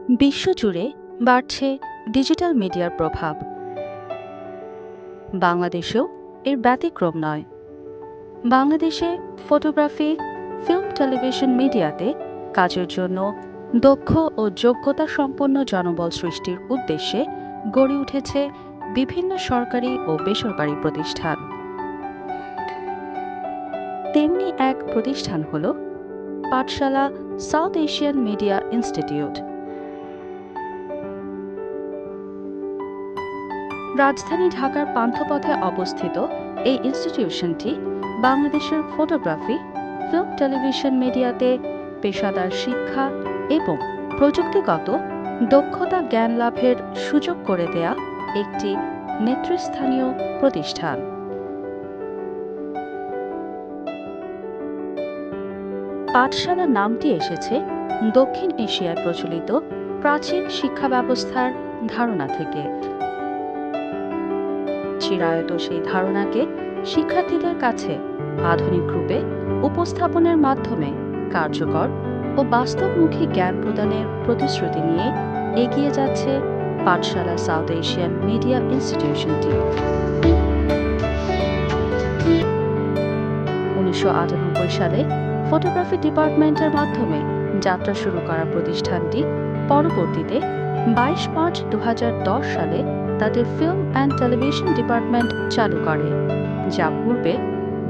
বিশ্বজুড়ে বাড়ছে ডিজিটাল মিডিয়ার প্রভাব। বাংলাদেশেও এর ব্যতিক্রম নয়। বাংলাদেশে ফটোগ্রাফি, ফিল্ম, টেলিভিশন মিডিয়াতে কাজের জন্য দক্ষ ও যোগ্যতা সম্পন্ন জনবল সৃষ্টির উদ্দেশ্যে গড়ে উঠেছে বিভিন্ন সরকারি ও বেসরকারি প্রতিষ্ঠান। তেমনি এক প্রতিষ্ঠান হল পাঠশালা সাউথ এশিয়ান মিডিয়া ইনস্টিটিউট। রাজধানী ঢাকার পান্থপথে অবস্থিত এই ইনস্টিটিউশনটি বাংলাদেশের ফটোগ্রাফি, ফিল্ম, টেলিভিশন মিডিয়াতে পেশাদার শিক্ষা এবং প্রযুক্তিগত দক্ষতা জ্ঞান লাভের সুযোগ করে দেয়া একটি নেতৃস্থানীয় প্রতিষ্ঠান। পাঠশালা নামটি এসেছে দক্ষিণ এশিয়ায় প্রচলিত প্রাচীন শিক্ষা ব্যবস্থার ধারণা থেকে। চিরায়ত সেই ধারণাকে শিক্ষার্থীদের কাছে আধুনিক রূপে উপস্থাপনের মাধ্যমে কার্যকর ও বাস্তবমুখী জ্ঞান প্রদানের প্রতিশ্রুতি নিয়ে এগিয়ে যাচ্ছে পাঠশালা সাউথ এশিয়ান মিডিয়া ইনস্টিটিউশনটি। 1998 সালে ফটোগ্রাফি ডিপার্টমেন্টের মাধ্যমে যাত্রা শুরু করা প্রতিষ্ঠানটি পরবর্তীতে 22 মার্চ 2010 সালে তাদের ফিল্ম অ্যান্ড টেলিভিশন ডিপার্টমেন্ট চালু করে, যা পূর্বে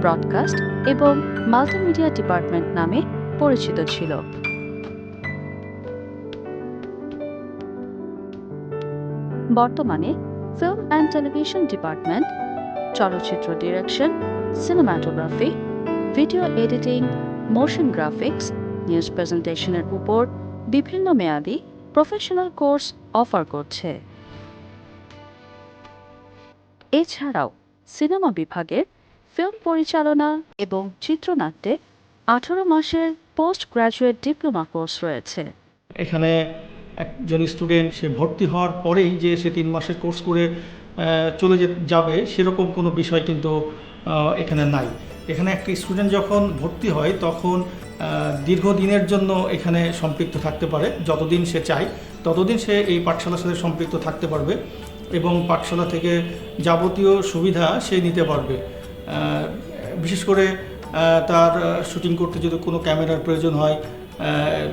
ব্রডকাস্ট এবং মাল্টিমিডিয়া ডিপার্টমেন্ট নামে পরিচিত ছিল। বর্তমানে ফিল্ম অ্যান্ড টেলিভিশন ডিপার্টমেন্ট চলচ্চিত্র direction, cinematography, video editing, motion graphics, news প্রেজেন্টেশনের উপর বিভিন্ন মেয়াদী প্রফেশনাল কোর্স অফার করছে। এছাড়াও সিনেমা বিভাগের ফিল্ম পরিচালনা এবং চিত্রনাট্যে 18 মাসের পোস্ট গ্রাজুয়েট ডিপ্লোমা কোর্স রয়েছে। এখানে একজন স্টুডেন্ট সে ভর্তি হওয়ার পরেই যে সে 3 মাসের কোর্স করে চলে যাবে সেরকম কোনো বিষয় কিন্তু এখানে নাই। এখানে একটা স্টুডেন্ট যখন ভর্তি হয় তখন দীর্ঘদিনের জন্য এখানে সম্পৃক্ত থাকতে পারে, যতদিন সে চায় ততদিন সে এই পাঠশালার সাথে সম্পৃক্ত থাকতে পারবে এবং পাঠশালা থেকে যাবতীয় সুবিধা সে নিতে পারবে। বিশেষ করে তার শুটিং করতে যদি কোনো ক্যামেরার প্রয়োজন হয়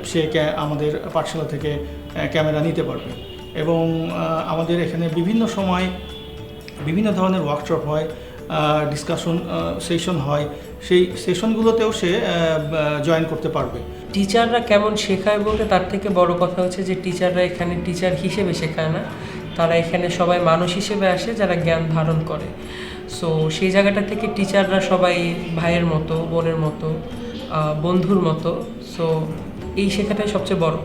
সে আমাদের পাঠশালা থেকে ক্যামেরা নিতে পারবে এবং আমাদের এখানে বিভিন্ন সময় বিভিন্ন ধরনের ওয়ার্কশপ হয়, ডিসকাশন সেশন হয়, সেই সেশনগুলোতেও সে জয়েন করতে পারবে। টিচাররা কেমন শেখায় বলতে তার থেকে বড় কথা হচ্ছে যে টিচাররা এখানে টিচার হিসেবে শেখায় না, তারা এখানে সবাই মানুষ হিসেবে আসে যারা জ্ঞান ধারণ করে। সো সেই জায়গাটা থেকে টিচাররা সবাই ভাইয়ের মতো, বোনের মতো, বন্ধুর মতো। সো এই শেখাটাই সবচেয়ে বড়।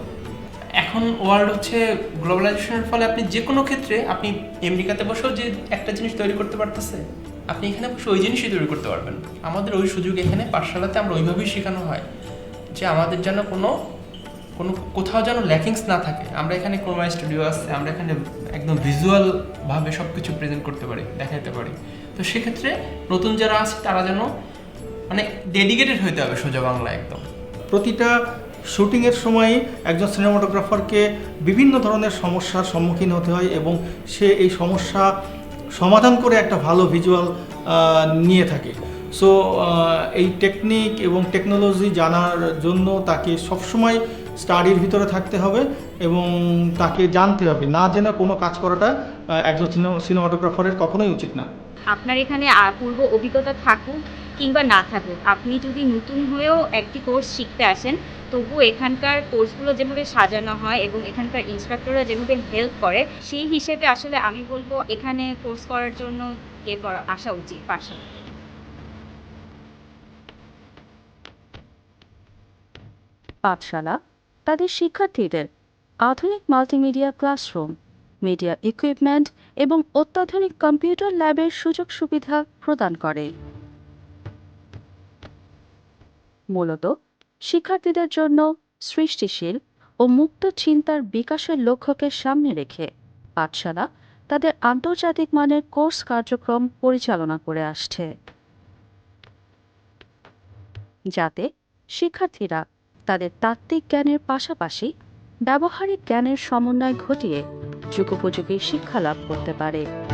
এখন ওয়ার্ল্ড হচ্ছে গ্লোবালাইজেশনের ফলে আপনি যে কোনো ক্ষেত্রে আপনি আমেরিকাতে বসেও যে একটা জিনিস তৈরি করতে পারতেছে, আপনি এখানে বসে ওই জিনিসই তৈরি করতে পারবেন। আমাদের ওই সুযোগ এখানে পাঠশালাতে আমরা ওইভাবেই শেখানো হয় যে আমাদের যেন কোনো কোথাও যেন ল্যাকিংস না থাকে। আমরা এখানে ক্রোমা স্টুডিও আছে, আমরা এখানে একদম ভিজুয়ালভাবে সব কিছু প্রেজেন্ট করতে পারি, দেখাতে পারি। তো সেক্ষেত্রে নতুন যারা আছে তারা যেন মানে ডেডিকেটেড হইতে হবে, সোজা বাংলা একদম। প্রতিটা শুটিংয়ের সময় একজন সিনেমাটোগ্রাফারকে বিভিন্ন ধরনের সমস্যার সম্মুখীন হতে হয় এবং সে এই সমস্যা সমাধান করে একটা ভালো ভিজুয়াল নিয়ে থাকে। সো এই টেকনিক এবং টেকনোলজি জানার জন্য তাকে সবসময় স্টাডির ভিতরে থাকতে হবে এবং তাকে জানতে হবে। না জেনে কোনো কাজ করাটা একজন সিনেমাটোগ্রাফারের কখনোই উচিত না। আপনার এখানে পূর্ব অভিজ্ঞতা থাকুক কিংবা না থাকুক, আপনি যদি নতুন হয়েও একটি কোর্স শিখতে আসেন, তবুও এখানকার কোর্সগুলো যেভাবে সাজানো হয় এবং এখানকার ইনস্ট্রাক্টররা যেভাবে হেল্প করে, সেই হিসেবে আসলে আমি বলবো এখানে কোর্স করার জন্য আসা উচিত পাঠশালা। পাঠশালা তাদের শিক্ষার্থীদের আধুনিক মাল্টিমিডিয়া ক্লাসরুম, মিডিয়া ইকুইপমেন্ট এবং অত্যাধুনিক কম্পিউটার ল্যাবের সুযোগ সুবিধা প্রদান করে। মূলত শিক্ষার্থীদের জন্য সৃষ্টিশীল ও মুক্ত চিন্তার বিকাশের লক্ষ্যকে সামনে রেখে পাঠশালা তাদের আন্তর্জাতিক মানের কোর্স কার্যক্রম পরিচালনা করে আসছে, যাতে শিক্ষার্থীরা তাদের তাত্ত্বিক জ্ঞানের পাশাপাশি ব্যবহারিক জ্ঞানের সমন্বয় ঘটিয়ে যুগোপযোগী শিক্ষা লাভ করতে পারে।